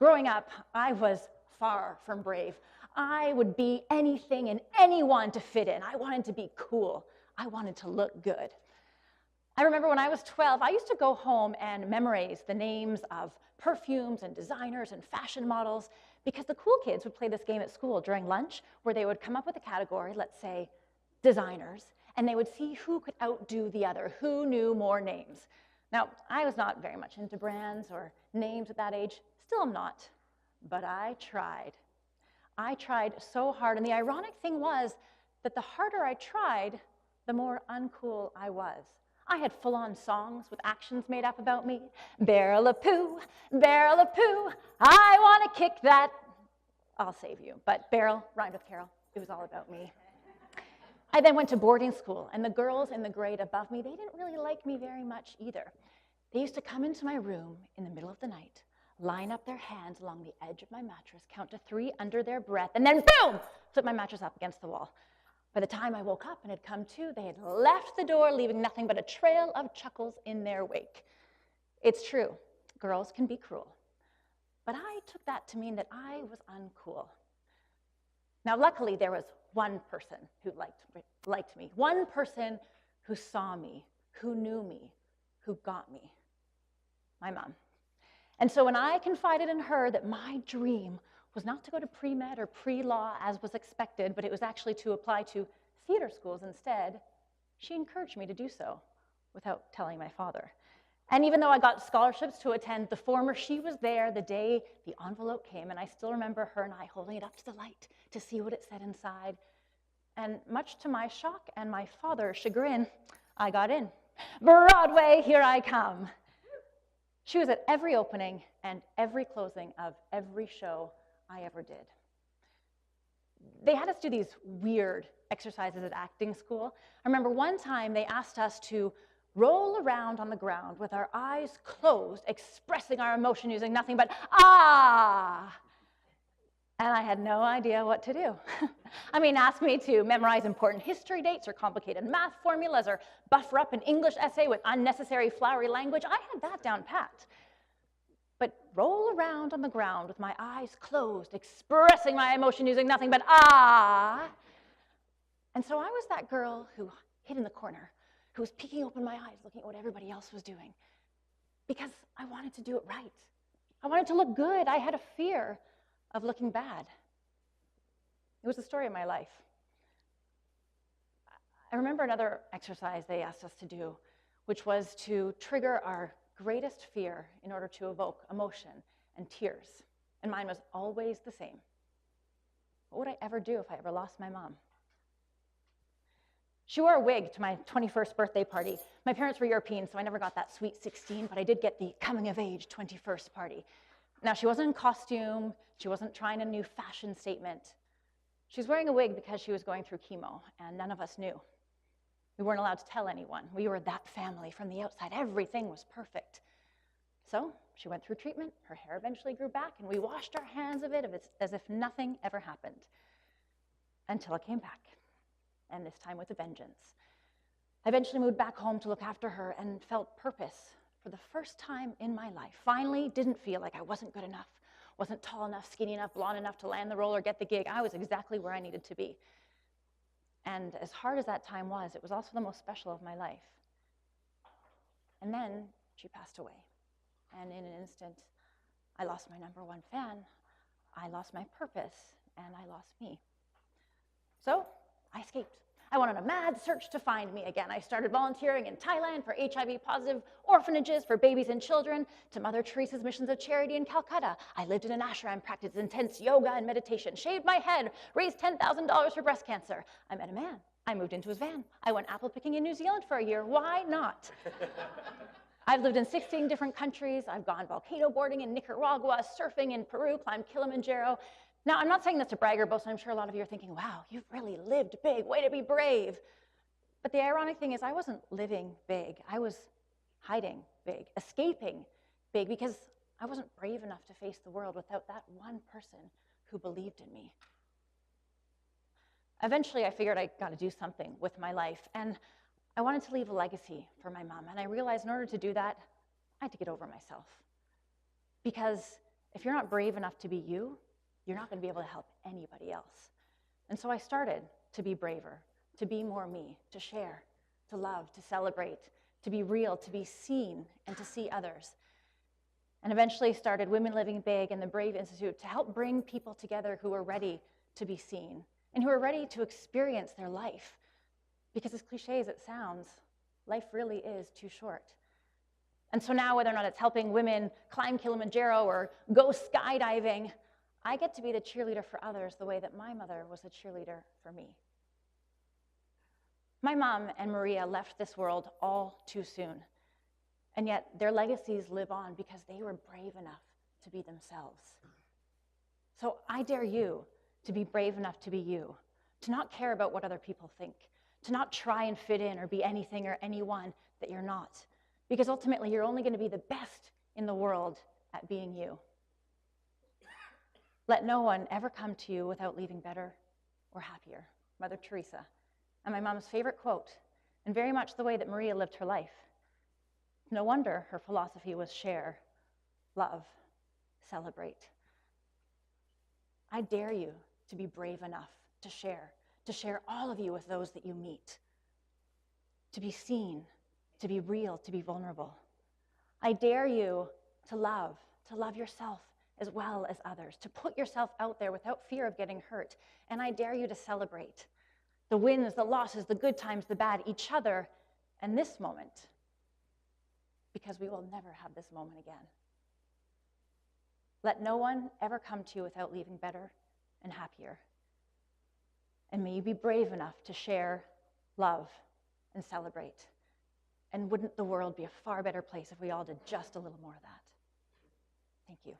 Growing up, I was far from brave. I would be anything and anyone to fit in. I wanted to be cool. I wanted to look good. I remember when I was 12, I used to go home and memorize the names of perfumes and designers and fashion models because the cool kids would play this game at school during lunch where they would come up with a category, let's say designers, and they would see who could outdo the other, who knew more names. Now, I was not very much into brands or names at that age, still am not, but I tried. I tried so hard, and the ironic thing was that the harder I tried, the more uncool I was. I had full-on songs with actions made up about me. Barrel of poo, I want to kick that. I'll save you, but barrel rhymed with Carol. It was all about me. I then went to boarding school, and the girls in the grade above me, they didn't really like me very much either. They used to come into my room in the middle of the night, line up their hands along the edge of my mattress, count to 3 under their breath, and then boom, flip my mattress up against the wall. By the time I woke up and had come to, they had left the door, leaving nothing but a trail of chuckles in their wake. It's true, girls can be cruel. But I took that to mean that I was uncool. Now, luckily, there was one person who liked me, one person who saw me, who knew me, who got me, my mom. And so when I confided in her that my dream was not to go to pre-med or pre-law as was expected, but it was actually to apply to theater schools instead, she encouraged me to do so without telling my father. And even though I got scholarships to attend the former, she was there the day the envelope came, and I still remember her and I holding it up to the light to see what it said inside. And much to my shock and my father's chagrin, I got in. Broadway, here I come. She was at every opening and every closing of every show I ever did. They had us do these weird exercises at acting school. I remember one time they asked us to roll around on the ground with our eyes closed, expressing our emotion using nothing but ah. And I had no idea what to do. I mean, ask me to memorize important history dates or complicated math formulas or buffer up an English essay with unnecessary flowery language. I had that down pat. But roll around on the ground with my eyes closed, expressing my emotion using nothing but ah. And so I was that girl who hid in the corner, who was peeking open my eyes, looking at what everybody else was doing, because I wanted to do it right. I wanted to look good. I had a fear of looking bad. It was the story of my life. I remember another exercise they asked us to do, which was to trigger our greatest fear in order to evoke emotion and tears. And mine was always the same. What would I ever do if I ever lost my mom? She wore a wig to my 21st birthday party. My parents were European, so I never got that sweet 16, but I did get the coming-of-age 21st party. Now, she wasn't in costume. She wasn't trying a new fashion statement. She was wearing a wig because she was going through chemo, and none of us knew. We weren't allowed to tell anyone. We were that family from the outside. Everything was perfect. So she went through treatment. Her hair eventually grew back, and we washed our hands of it as if nothing ever happened until it came back, and this time with a vengeance. I eventually moved back home to look after her and felt purpose for the first time in my life. Finally, didn't feel like I wasn't good enough, wasn't tall enough, skinny enough, blonde enough to land the role or get the gig. I was exactly where I needed to be. And as hard as that time was, it was also the most special of my life. And then she passed away. And in an instant, I lost my #1 fan, I lost my purpose, and I lost me. So I escaped. I went on a mad search to find me again. I started volunteering in Thailand for HIV-positive orphanages for babies and children, to Mother Teresa's Missions of Charity in Calcutta. I lived in an ashram, practiced intense yoga and meditation, shaved my head, raised $10,000 for breast cancer. I met a man. I moved into his van. I went apple picking in New Zealand for a year. Why not? I've lived in 16 different countries. I've gone volcano boarding in Nicaragua, surfing in Peru, climbed Kilimanjaro. Now, I'm not saying this to brag or boast. I'm sure a lot of you are thinking, wow, you've really lived big. Way to be brave. But the ironic thing is I wasn't living big. I was hiding big, escaping big, because I wasn't brave enough to face the world without that one person who believed in me. Eventually, I figured I got to do something with my life, and I wanted to leave a legacy for my mom. And I realized in order to do that, I had to get over myself. Because If you're not brave enough to be you, you're not going to be able to help anybody else. And so I started to be braver, to be more me, to share, to love, to celebrate, to be real, to be seen, and to see others. And eventually started Women Living Big and the BRAVE Institute to help bring people together who are ready to be seen and who are ready to experience their life. Because as cliche as it sounds, life really is too short. And so now, whether or not it's helping women climb Kilimanjaro or go skydiving, I get to be the cheerleader for others the way that my mother was a cheerleader for me. My mom and Maria left this world all too soon, and yet their legacies live on because they were brave enough to be themselves. So I dare you to be brave enough to be you, to not care about what other people think, to not try and fit in or be anything or anyone that you're not, because ultimately you're only going to be the best in the world at being you. Let no one ever come to you without leaving better or happier. Mother Teresa. And my mom's favorite quote, and very much the way that Maria lived her life. No wonder her philosophy was share, love, celebrate. I dare you to be brave enough to share all of you with those that you meet, to be seen, to be real, to be vulnerable. I dare you to love yourself as well as others, to put yourself out there without fear of getting hurt. And I dare you to celebrate the wins, the losses, the good times, the bad, each other, and this moment, because we will never have this moment again. Let no one ever come to you without leaving better and happier. And may you be brave enough to share, love, and celebrate. And wouldn't the world be a far better place if we all did just a little more of that? Thank you.